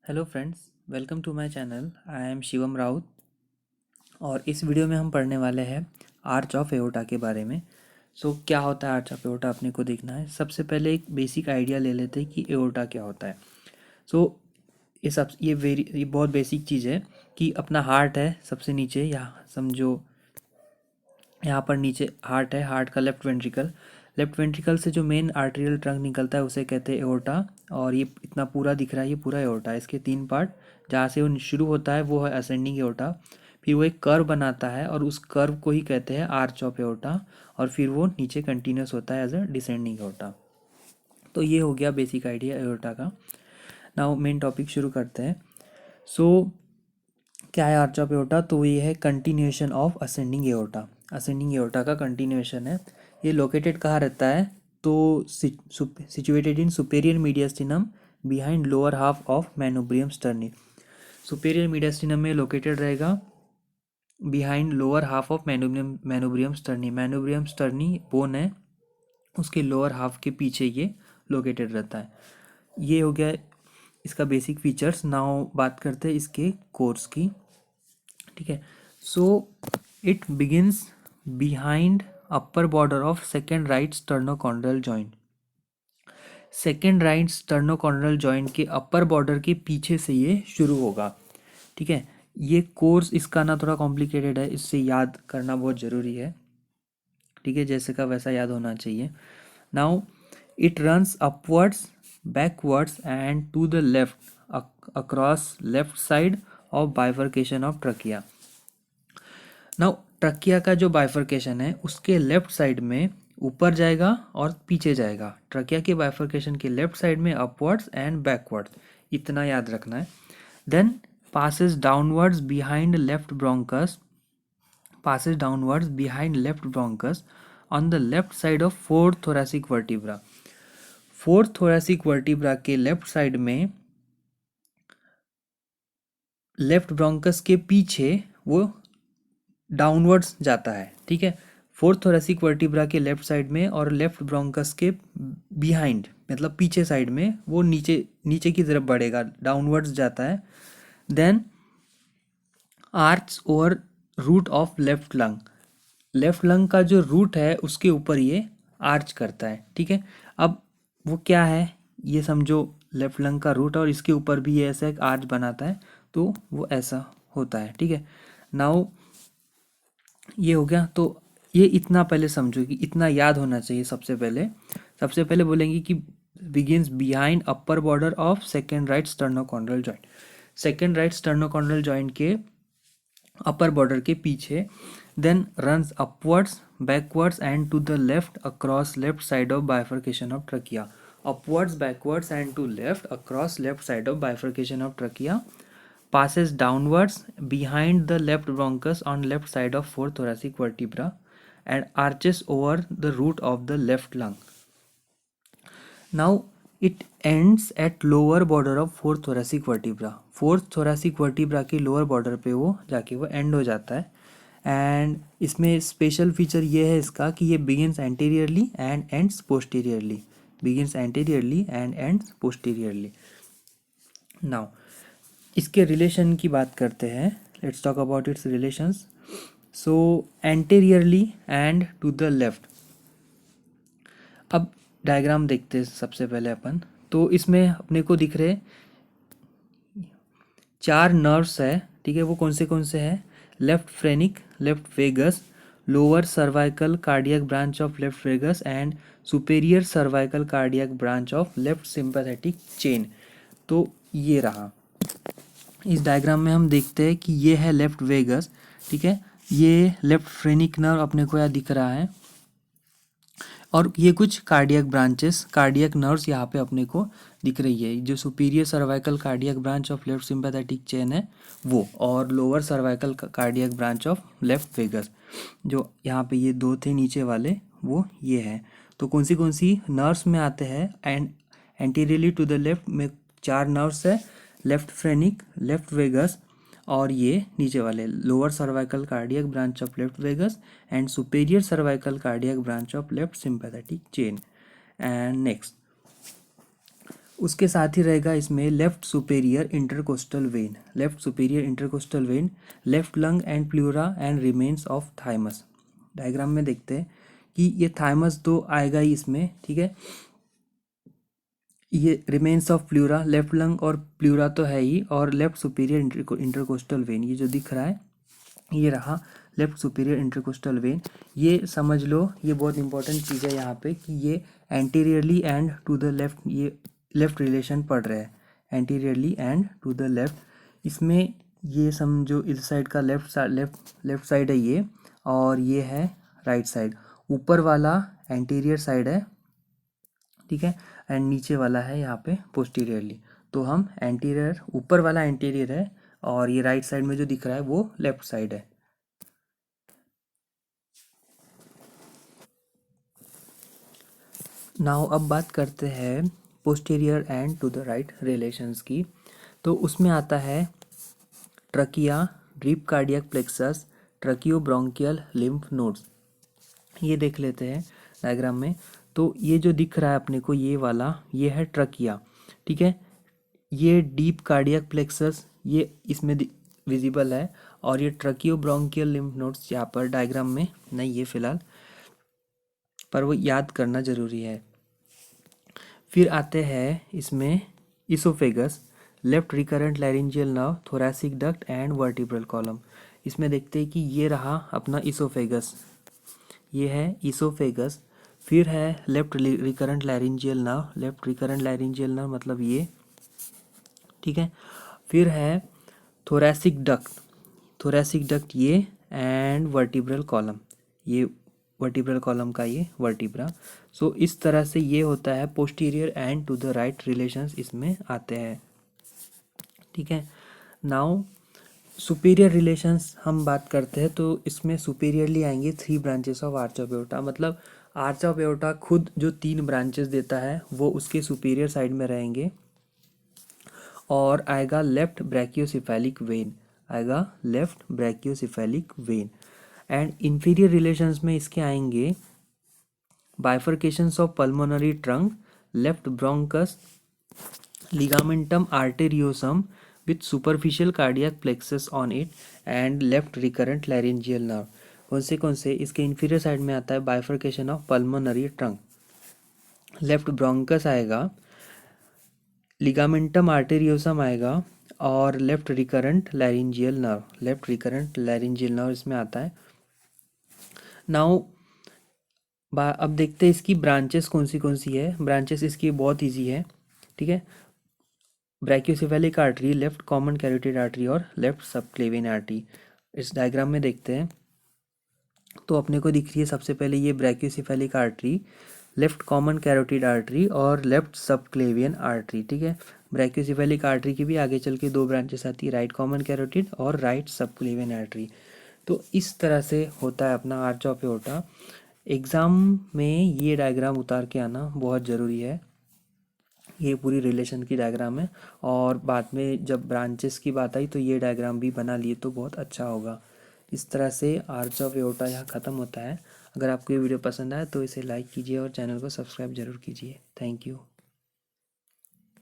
Hello friends, welcome to my channel. I am Shivam Raut और इस video में हम पढ़ने वाले हैं आर्च ऑफ एओर्टा के बारे में। क्या होता है आर्च ऑफ एओर्टा, अपने को देखना है। सबसे पहले एक बेसिक आइडिया ले लेते हैं कि एओर्टा क्या होता है। सो ये बहुत बेसिक चीज़ है कि अपना हार्ट है सबसे नीचे, यहाँ समझो यहाँ पर नीचे हार्ट है, हार्ट का लेफ्ट वेंट्रिकल से जो मेन आर्टेरियल ट्रंक निकलता है उसे कहते हैं एओर्टा। और ये इतना पूरा दिख रहा है, ये पूरा एओर्टा है। इसके तीन पार्ट, जहाँ से वो शुरू होता है वो है असेंडिंग एओर्टा, फिर वो एक कर्व बनाता है और उस कर्व को ही कहते हैं आर्च ऑफ एओर्टा, और फिर वो नीचे कंटिन्यूस होता है एज अ डिसेंडिंग एओर्टा। तो ये हो गया बेसिक आइडिया एओर्टा का। नाउ मेन टॉपिक शुरू करते हैं। सो क्या है आर्च ऑफ एओर्टा? तो ये है continuation of ascending aorta. Ascending aorta का कंटिन्यूएशन है। ये लोकेटेड कहाँ रहता है? तो situated in superior mediastinum behind lower half of manubrium sterni. Superior mediastinum में लोकेटेड रहेगा, behind lower half of manubrium sterni. Manubrium sterni bone है, उसके लोअर हाफ के पीछे ये लोकेटेड रहता है। ये हो गया इसका बेसिक फीचर्स। नाउ बात करते हैं इसके कोर्स की। ठीक है। So it begins behind upper border of second right sternochondral joint. Second right sternochondral joint के अपर बॉर्डर के पीछे से ये शुरू होगा। ठीक है। ये कोर्स इसका ना थोड़ा कॉम्प्लिकेटेड है, इससे याद करना बहुत ज़रूरी है। ठीक है, जैसे का वैसा याद होना चाहिए। Now it runs upwards, backwards and to the left across left side of bifurcation of trachea. Now trachea का जो बाइफर्केशन है उसके लेफ्ट साइड में ऊपर जाएगा और पीछे जाएगा। ट्रकिया के बाइफर्केशन के लेफ्ट साइड में अपवर्ड्स एंड बैकवर्ड्स, इतना याद रखना है। Then passes downwards behind left bronchus, passes downwards behind left bronchus on the left side of fourth thoracic vertebra। Fourth thoracic vertebra के लेफ्ट साइड में left bronchus के पीछे वो डाउनवर्ड्स जाता है। ठीक है, फोर्थ thoracic vertebra के लेफ्ट साइड में और लेफ्ट ब्रोंकस के बिहाइंड मतलब पीछे साइड में वो नीचे नीचे की तरफ बढ़ेगा, डाउनवर्ड्स जाता है। Then arch over root of left lung. Left lung का जो रूट है उसके ऊपर ये आर्च करता है। ठीक है, अब वो क्या है ये समझो, लेफ्ट लंग का रूट और इसके ऊपर भी ये ऐसा एक आर्च बनाता है, तो वो ऐसा होता है। ठीक है, नाउ ये हो गया। तो ये इतना पहले समझो कि इतना याद होना चाहिए। सबसे पहले बोलेंगे कि begins behind upper border of second right sternochondral joint. Second right sternochondral joint के अपर बॉर्डर के पीछे, then runs upwards backwards and to the left across left side of bifurcation of trachea. Upwards backwards and to left across left side of bifurcation of trachea, passes downwards behind the left bronchus on left side of fourth thoracic vertebra and arches over the root of the left lung. Now it ends at lower border of fourth thoracic vertebra। Fourth thoracic vertebra के lower border पे वो जाके वो and हो जाता है। And इसमें special feature ये है इसका कि ये begins anteriorly and ends posteriorly, begins anteriorly and ends posteriorly. Now इसके रिलेशन की बात करते हैं। Let's talk about its relations. So anteriorly and to the left. अब डायग्राम देखते हैं सबसे पहले अपन। तो इसमें अपने को दिख रहे 4 नर्व्स है। ठीक है, वो कौन से हैं? Left phrenic, left vagus, lower cervical cardiac branch of left vagus and superior cervical cardiac branch of left sympathetic chain. तो ये रहा। इस डायग्राम में हम देखते हैं कि ये है लेफ्ट वेगस। ठीक है, ये लेफ्ट फ्रेनिक नर्व अपने को यहाँ दिख रहा है, और ये कुछ कार्डियक ब्रांचेस, कार्डियक नर्व्स यहाँ पे अपने को दिख रही है। जो superior cervical cardiac branch of left sympathetic chain है वो, और lower cervical cardiac branch of left vagus, जो यहाँ पे ये दो थे नीचे वाले, वो ये है। तो कौन सी नर्व्स में आते हैं? And anteriorly to the left में 4 नर्व्स है, लेफ्ट फ्रेनिक, लेफ्ट वेगस, और ये नीचे वाले lower cervical cardiac branch of left vagus and superior cervical cardiac branch of left sympathetic chain. And next उसके साथ ही रहेगा इसमें left superior intercostal vein, left superior intercostal vein, left lung and pleura and remains of thymus. Diagram में देखते हैं कि ये थाइमस तो आएगा ही इसमें, ठीक है। ये remains of pleura, left lung और प्लूरा तो है ही, और लेफ्ट सुपीरियर इंटरकोस्टल वेन ये जो दिख रहा है ये रहा लेफ्ट सुपीरियर इंटरकोस्टल वेन। ये समझ लो, ये बहुत इंपॉर्टेंट चीज़ है यहाँ पे कि ये anteriorly and to the left, ये लेफ्ट रिलेशन पढ़ रहे हैं, anteriorly and to the left. इसमें ये समझो इस साइड का लेफ्ट साइड है ये, और ये है राइट साइड। ऊपर वाला एंटीरियर साइड है, ठीक है, एंड नीचे वाला है यहाँ पे पोस्टीरियरली। तो हम एंटीरियर, ऊपर वाला एंटीरियर है और ये राइट साइड में जो दिख रहा है वो लेफ्ट साइड है। नाउ अब बात करते हैं posterior and to the right relations की। तो उसमें आता है trachea, deep cardiac plexus, tracheobronchial lymph nodes. ये देख लेते हैं डायग्राम में। तो ये जो दिख रहा है अपने को ये वाला, ये है ट्रकिया, ठीक है। ये डीप कार्डियक प्लेक्सस ये इसमें विजिबल है, और ये ट्रकियो ब्रोंकियल लिम्फ नोड्स यहाँ पर डायग्राम में नहीं है फिलहाल, पर वो याद करना ज़रूरी है। फिर आते हैं इसमें oesophagus, left recurrent laryngeal nerve, thoracic duct and vertebral column. इसमें देखते हैं कि ये रहा अपना इसोफेगस, ये है इसोफेगस। फिर है left recurrent laryngeal nerve, left recurrent laryngeal nerve मतलब ये, ठीक है। फिर है थोरैसिक डक्ट, थोरैसिक डक्ट ये, एंड वर्टिब्रल कॉलम, ये वर्टिब्रल कॉलम का ये वर्टिब्रा। सो इस तरह से ये होता है posterior and to the right relations इसमें आते हैं, ठीक है। नाउ सुपीरियर रिलेशंस हम बात करते हैं, तो इसमें सुपीरियरली आएंगे 3 branches of arch of aorta, मतलब आर्च ऑफ एओर्टा खुद जो 3 ब्रांचेस देता है वो उसके सुपीरियर साइड में रहेंगे। और आएगा लेफ्ट ब्रैकियोसेफेलिक वेन, आएगा left brachiocephalic vein. And inferior relations में इसके आएंगे bifurcations of pulmonary trunk, left bronchus, ligamentum arteriosum with superficial cardiac plexus on it and left recurrent laryngeal nerve। कौन से इसके इंफीरियर साइड में आता है bifurcation of pulmonary trunk, left bronchus आएगा, लिगामेंटम आर्टेरियोसम आएगा, और left recurrent laryngeal nerve, left recurrent laryngeal nerve इसमें आता है। नाउ अब देखते हैं इसकी ब्रांचेस कौन सी है। ब्रांचेस इसकी बहुत इजी है, ठीक है। Brachiocephalic artery, left common carotid artery और लेफ्ट सबक्लेवियन आर्टरी। इस डायग्राम में देखते हैं तो अपने को दिख रही है सबसे पहले ये brachiocephalic artery, left common carotid artery और लेफ्ट सबक्लेवियन आर्टरी, ठीक है। ब्रैकियोसेफेलिक आर्टरी की भी आगे चल के 2 ब्रांचेस आती है, राइट कॉमन कैरोटिड और राइट सबक्लेवियन आर्टरी। तो इस तरह से होता है अपना आर्च ऑफ एओर्टा। एग्ज़ाम में ये डायग्राम उतार के आना बहुत ज़रूरी है। ये पूरी रिलेशन की डायग्राम है, और बाद में जब ब्रांचेस की बात आई तो ये डायग्राम भी बना लिए तो बहुत अच्छा होगा। इस तरह से आर्च ऑफ एओर्टा यहाँ ख़त्म होता है। अगर आपको ये वीडियो पसंद आए तो इसे लाइक कीजिए और चैनल को सब्सक्राइब जरूर कीजिए। Thank you.